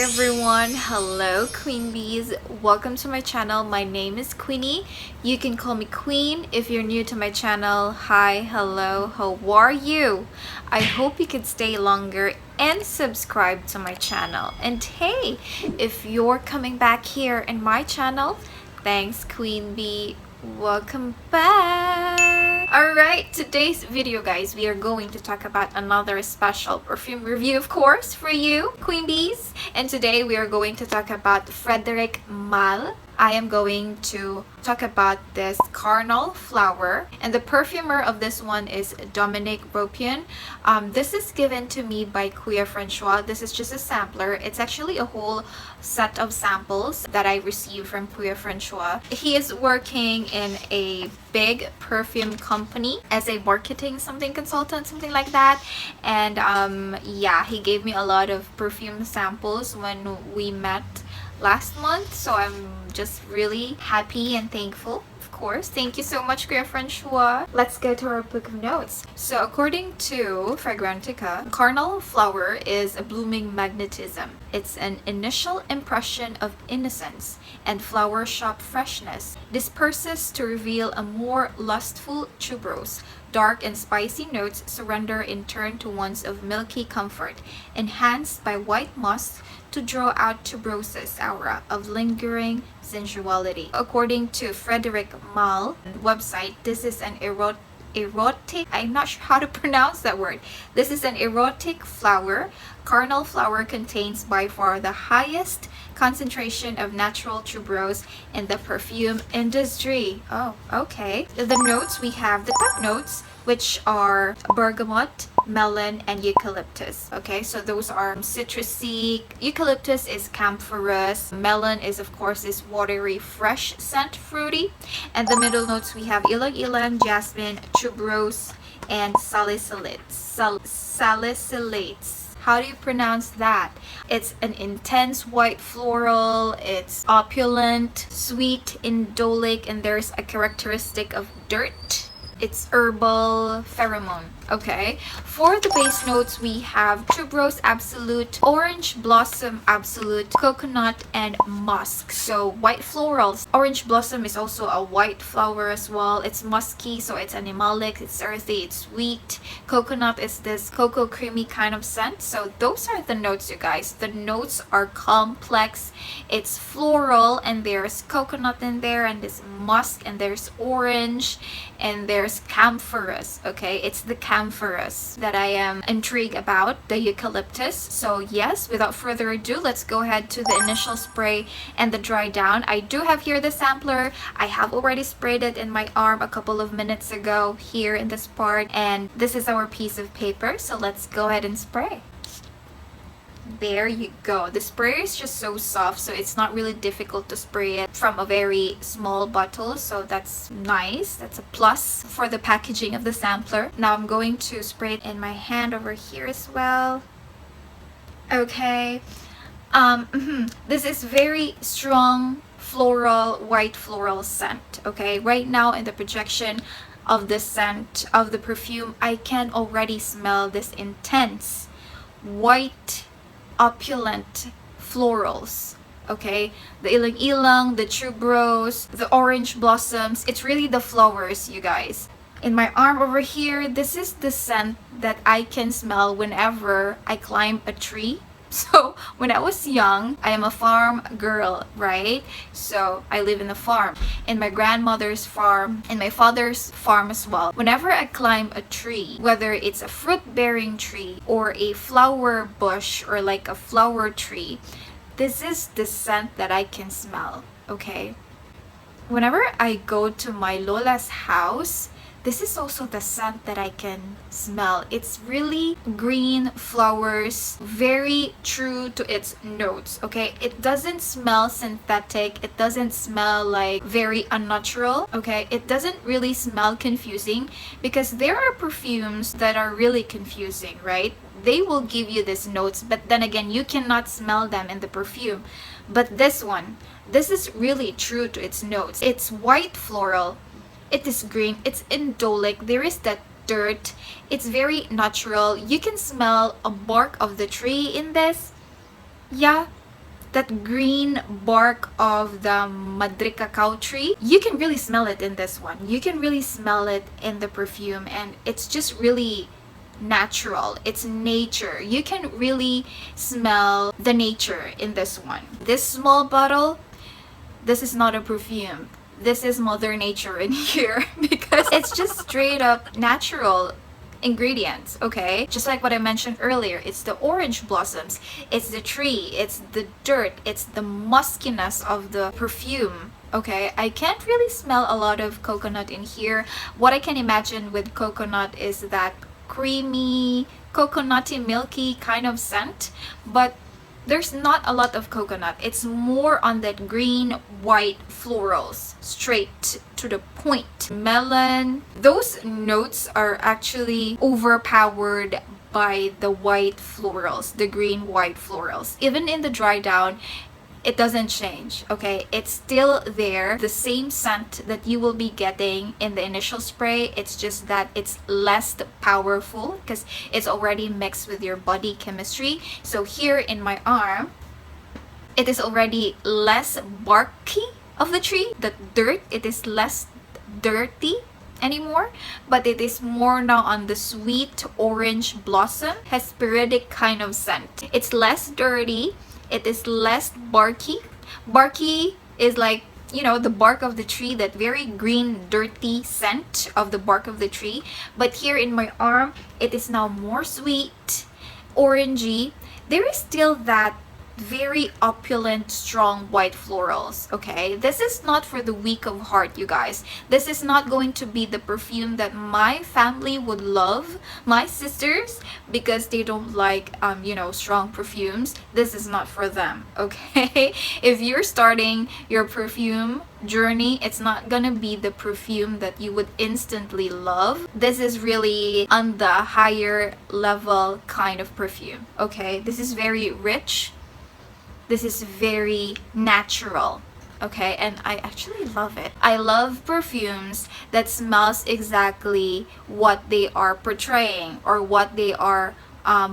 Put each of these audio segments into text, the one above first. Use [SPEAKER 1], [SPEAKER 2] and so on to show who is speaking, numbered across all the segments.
[SPEAKER 1] everyone, hello Queen Bees, welcome to my channel. My name is Queenie. You can call me Queen if you're new to my channel. Hi, hello, how are you? I hope you could stay longer and subscribe to my channel. And hey, if you're coming back here in my channel, thanks Queen Bee, welcome back. Alright, today's video guys, we are going to talk about another special perfume review, of course, for you Queen Bees. And today we are going to talk about Frederic Malle. I am going to talk about this Carnal Flower, and the perfumer of this one is Dominique Ropion. This is given to me by Francois. This is just a sampler. It's actually a whole set of samples that I received from Francois. He is working in a big perfume company as a marketing consultant, something like that. And yeah, he gave me a lot of perfume samples when we met last month, so I'm just really happy and thankful. Of course, thank you so much, Francois. Let's go to our book of notes. So according to Fragrantica, Carnal Flower is a blooming magnetism. It's an initial impression of innocence and flower shop freshness disperses to reveal a more lustful tuberose. Dark and spicy notes surrender in turn to ones of milky comfort, enhanced by white musk to draw out Tuberose's aura of lingering sensuality. According to Frederic Malle website, this is an erotic, I'm not sure how to pronounce that word. This is an erotic flower. Carnal Flower contains by far the highest concentration of natural tuberose in the perfume industry. Oh, okay. The notes, we have the top notes, which are bergamot, melon, and eucalyptus. Okay, so those are citrusy. Eucalyptus is camphorous. Melon is, of course, this watery, fresh scent, fruity. And the middle notes, we have ylang-ylang, jasmine, tuberose, and salicylates. Salicylates. How do you pronounce that? It's an intense white floral. It's opulent, sweet, indolic, and there's a characteristic of dirt. It's herbal pheromone. Okay, for the base notes, we have tuberose absolute, orange blossom absolute, coconut, and musk. So white florals. Orange blossom is also a white flower as well. It's musky, so it's animalic, it's earthy, it's sweet. Coconut is this cocoa creamy kind of scent. So those are the notes, you guys. The notes are complex. It's floral, and there's coconut in there, and there's musk, and there's orange, and there's camphorous. Okay, it's the camphorous that I am intrigued about, the eucalyptus. So yes, without further ado, let's go ahead to the initial spray and the dry down. I do have here the sampler. I have already sprayed it in my arm a couple of minutes ago here in this part, and this is our piece of paper. So let's go ahead and spray. There you go. The sprayer is just so soft, so it's not really difficult to spray it from a very small bottle, so that's nice. That's a plus for the packaging of the sampler. Now I'm going to spray it in my hand over here as well. Okay. This is very strong floral, white floral scent. Okay, right now in the projection of the scent of the perfume, I can already smell this intense white opulent florals. Okay, the ylang-ylang, the tuberose, the orange blossoms, it's really the flowers, you guys. In my arm over here, this is the scent that I can smell whenever I climb a tree. So when I was young, I am a farm girl, right? So I live in a farm, in my grandmother's farm, and my father's farm as well. Whenever I climb a tree, whether it's a fruit-bearing tree or a flower bush or like a flower tree, this is the scent that I can smell. Okay, whenever I go to my Lola's house, this is also the scent that I can smell. It's really green flowers, very true to its notes. Okay, it doesn't smell synthetic. It doesn't smell like very unnatural. Okay, it doesn't really smell confusing, because there are perfumes that are really confusing, right? They will give you these notes, but then again, you cannot smell them in the perfume. But this one, this is really true to its notes. It's white floral. It is green, it's indolic, there is that dirt, it's very natural. You can smell a bark of the tree in this. Yeah, that green bark of the madri cacao tree. You can really smell it in this one. You can really smell it in the perfume, and it's just really natural. It's nature. You can really smell the nature in this one. This small bottle, this is not a perfume. This is Mother Nature in here because it's just straight up natural ingredients. Okay, just like what I mentioned earlier, it's the orange blossoms, it's the tree, it's the dirt, it's the muskiness of the perfume. Okay, I can't really smell a lot of coconut in here. What I can imagine with coconut is that creamy, coconutty, milky kind of scent, but there's not a lot of coconut. It's more on that green, white florals, straight to the point. Melon, those notes are actually overpowered by the white florals, the green white florals. Even in the dry down, it doesn't change. Okay, it's still there, the same scent that you will be getting in the initial spray. It's just that it's less powerful because it's already mixed with your body chemistry. So here in my arm, it is already less barky of the tree. The dirt, it is less dirty anymore, but it is more now on the sweet orange blossom, hesperidic kind of scent. It's less dirty, it is less barky. Barky is like, you know, the bark of the tree, that very green dirty scent of the bark of the tree. But here in my arm, it is now more sweet, orangey. There is still that very opulent, strong white florals. Okay, this is not for the weak of heart, you guys. This is not going to be the perfume that my family would love, my sisters, because they don't like you know, strong perfumes. This is not for them. Okay, if you're starting your perfume journey, it's not gonna be the perfume that you would instantly love. This is really on the higher level kind of perfume. Okay, this is very rich, this is very natural. Okay, and I actually love it. I love perfumes that smells exactly what they are portraying or what they are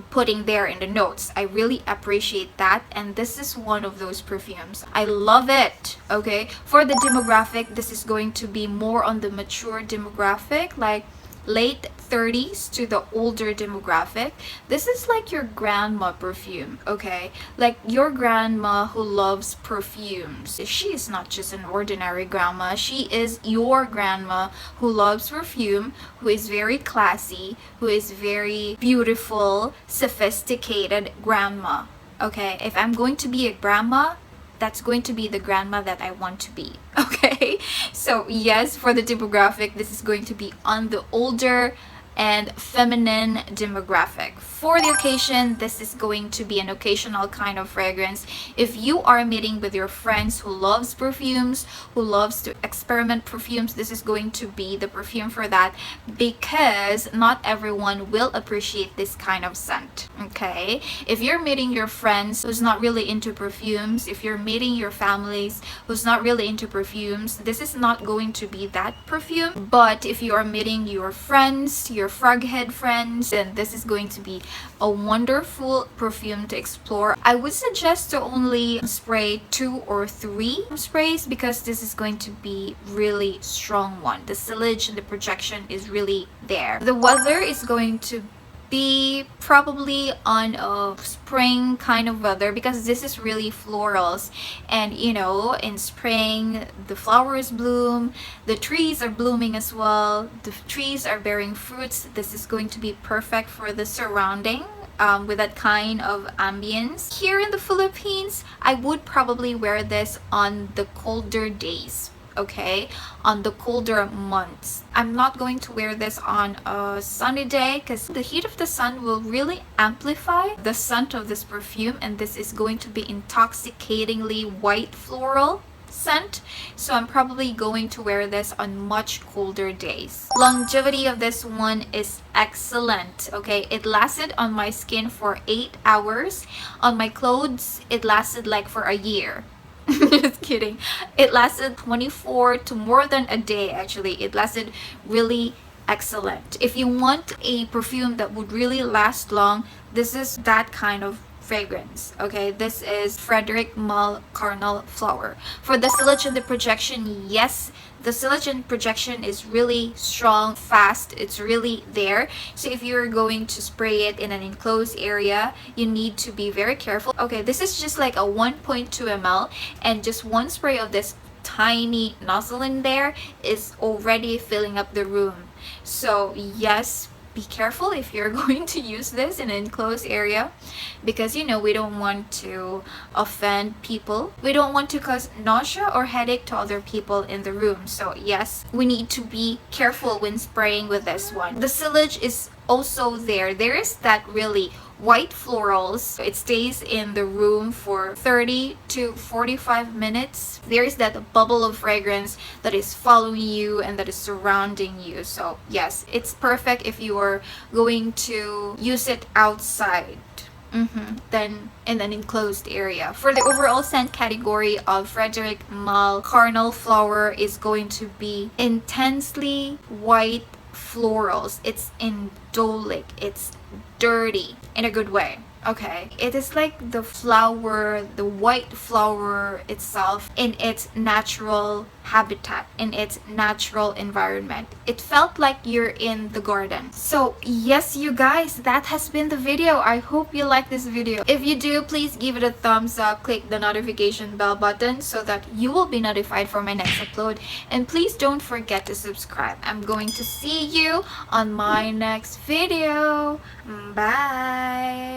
[SPEAKER 1] putting there in the notes. I really appreciate that, and this is one of those perfumes. I love it. Okay, for the demographic, this is going to be more on the mature demographic, like late 30s to the older demographic. This is like your grandma perfume. Okay, like your grandma who loves perfumes. She is not just an ordinary grandma, she is your grandma who loves perfume, who is very classy, who is very beautiful, sophisticated grandma. Okay, if I'm going to be a grandma, that's going to be the grandma that I want to be. Okay, so yes, for the demographic, this is going to be on the older and feminine demographic. For the occasion, this is going to be an occasional kind of fragrance. If you are meeting with your friends who loves perfumes, who loves to experiment perfumes, this is going to be the perfume for that, because not everyone will appreciate this kind of scent. Okay, if you're meeting your friends who's not really into perfumes, if you're meeting your families who's not really into perfumes, this is not going to be that perfume. But if you are meeting your friends, your froghead friends, then this is going to be a wonderful perfume to explore. I would suggest to only spray 2 or 3 sprays, because this is going to be really strong one. The sillage and the projection is really there. The weather is going to be probably on a spring kind of weather, because this is really florals, and you know, in spring the flowers bloom, the trees are blooming as well, the trees are bearing fruits. This is going to be perfect for the surrounding with that kind of ambience. Here in the Philippines, I would probably wear this on the colder days. Okay, on the colder months. I'm not going to wear this on a sunny day, because the heat of the sun will really amplify the scent of this perfume, and this is going to be intoxicatingly white floral scent. So I'm probably going to wear this on much colder days. Longevity of this one is excellent. Okay, it lasted on my skin for 8 hours. On my clothes, it lasted like for a year. Just kidding. It lasted 24 to more than a day. Actually, it lasted really excellent. If you want a perfume that would really last long, this is that kind of fragrance. Okay, this is Frederic Malle Carnal Flower. For the silage and the projection, yes, the silage and projection is really strong, fast, it's really there. So if you're going to spray it in an enclosed area, you need to be very careful. Okay, this is just like a 1.2 ml, and just one spray of this tiny nozzle in there is already filling up the room. So yes, be careful if you're going to use this in an enclosed area, because you know we don't want to offend people. We don't want to cause nausea or headache to other people in the room. So yes, we need to be careful when spraying with this one. The silage is also there. There is that really white florals. It stays in the room for 30 to 45 minutes. There is that bubble of fragrance that is following you and that is surrounding you. So yes, it's perfect if you are going to use it outside. Then in an enclosed area. For the overall scent category of Frederic Malle Carnal Flower is going to be intensely white florals. It's indolic, it's dirty in a good way. Okay, it is like the flower, the white flower itself in its natural habitat, in its natural environment. It felt like you're in the garden. So yes, you guys, that has been the video. I hope you like this video. If you do, please give it a thumbs up, click the notification bell button so that you will be notified for my next upload, and please don't forget to subscribe. I'm going to see you on my next video. Bye.